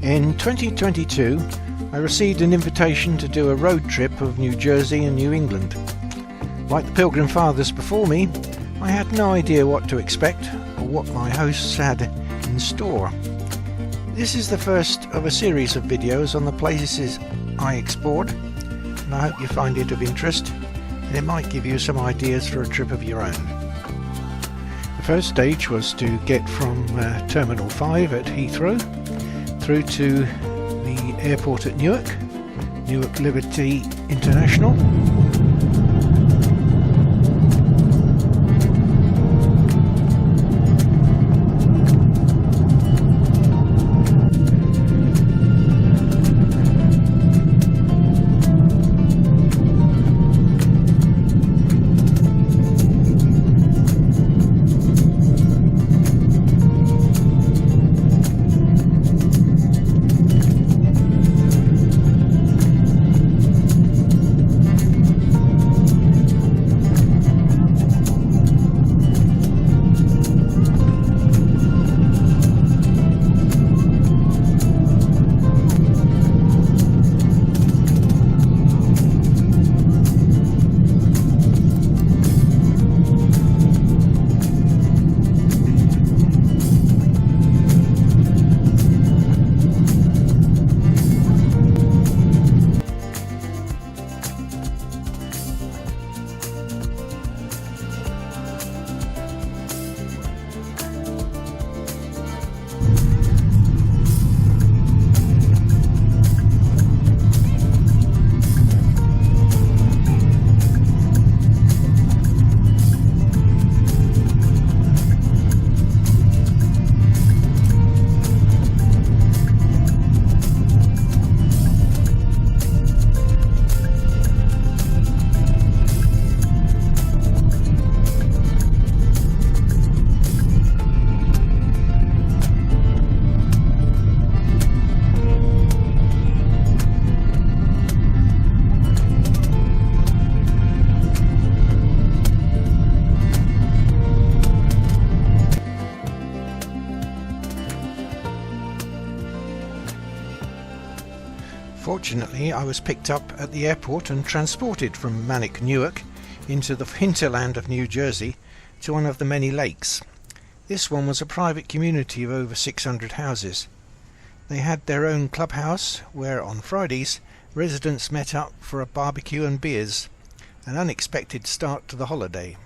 In 2022, I received an invitation to do a road trip of New Jersey and New England. Like the Pilgrim Fathers before me, I had no idea what to expect or what my hosts had in store. This is the first of a series of videos on the places I explored, and I hope you find it of interest, and it might give you some ideas for a trip of your own. The first stage was to get from Terminal 5 at Heathrow through to the airport at Newark Liberty International. Fortunately, I was picked up at the airport and transported from manic Newark into the hinterland of New Jersey to one of the many lakes. This one was a private community of over 600 houses. They had their own clubhouse where on Fridays residents met up for a barbecue and beers, an unexpected start to the holiday.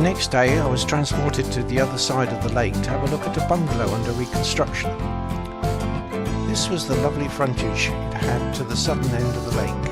next day I was transported to the other side of the lake to have a look at a bungalow under reconstruction. This was the lovely frontage it had to the southern end of the lake.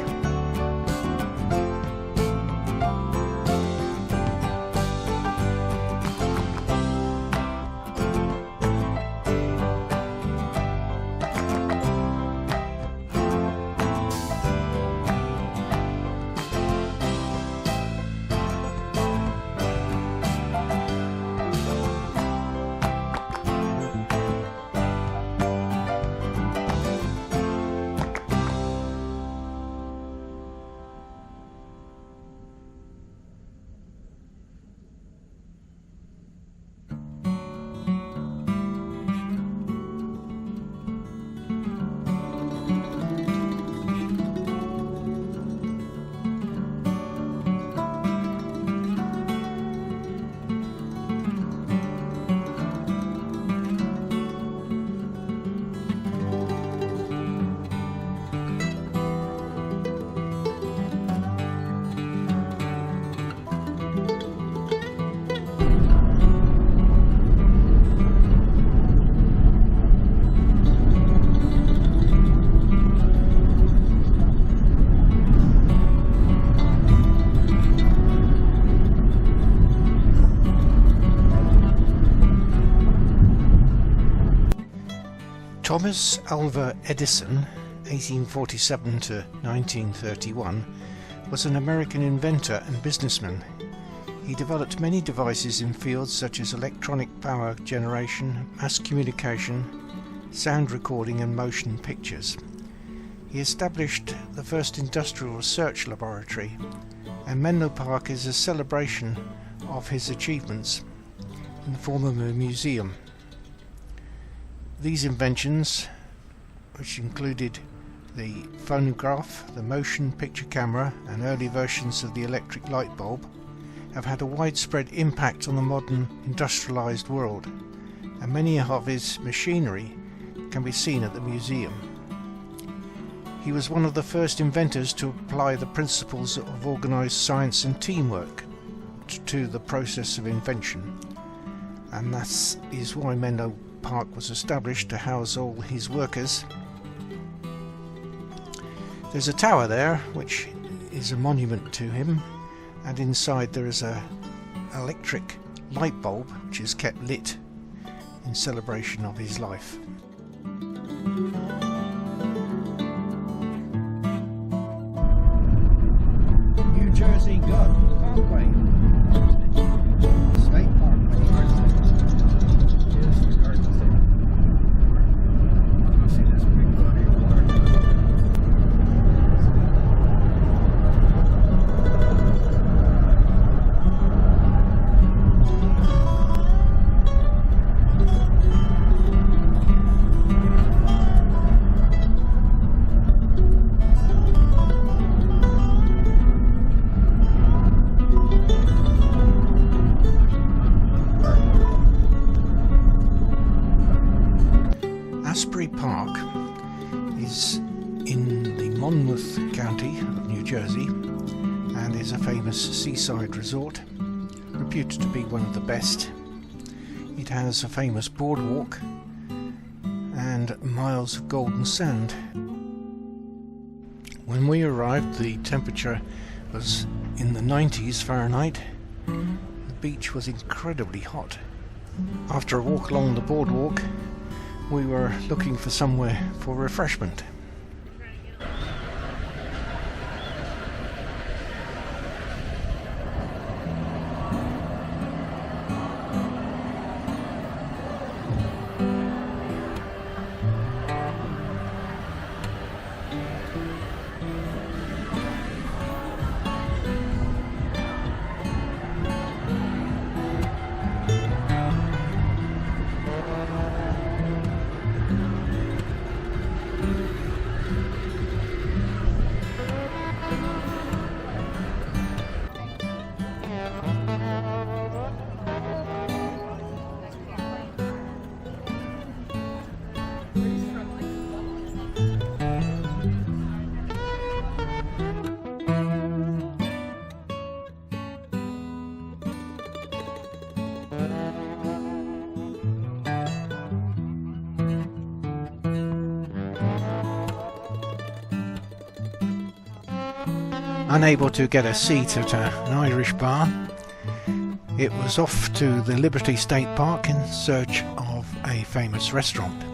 Thomas Alva Edison, 1847 to 1931, was an American inventor and businessman. He developed many devices in fields such as electronic power generation, mass communication, sound recording and motion pictures. He established the first industrial research laboratory, and Menlo Park is a celebration of his achievements in the form of a museum. These inventions, which included the phonograph, the motion picture camera and early versions of the electric light bulb, have had a widespread impact on the modern industrialized world, and many of his machinery can be seen at the museum. He was one of the first inventors to apply the principles of organized science and teamwork to the process of invention, and that is why Menlo Park was established to house all his workers. There's a tower there which is a monument to him, and inside there is a electric light bulb which is kept lit in celebration of his life. New Jersey God Parkway. State Parkway. Yes, the Garden City. See this big body of water. Asbury Park is in the Monmouth County of New Jersey and is a famous seaside resort, reputed to be one of the best. It has a famous boardwalk and miles of golden sand. When we arrived, the temperature was in the 90s Fahrenheit. The beach was incredibly hot. After a walk along the boardwalk, we were looking for somewhere for refreshment. Unable to get a seat at an Irish bar, it was off to the Liberty State Park in search of a famous restaurant.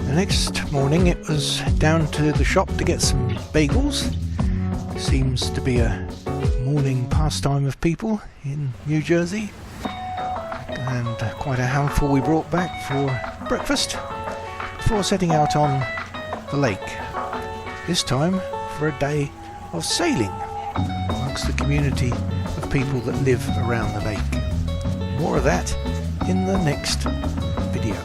The next morning it was down to the shop to get some bagels. Seems to be a morning pastime of people in New Jersey, and quite a handful we brought back for breakfast before setting out on the lake, this time for a day of sailing amongst the community of people that live around the lake. More of that in the next video.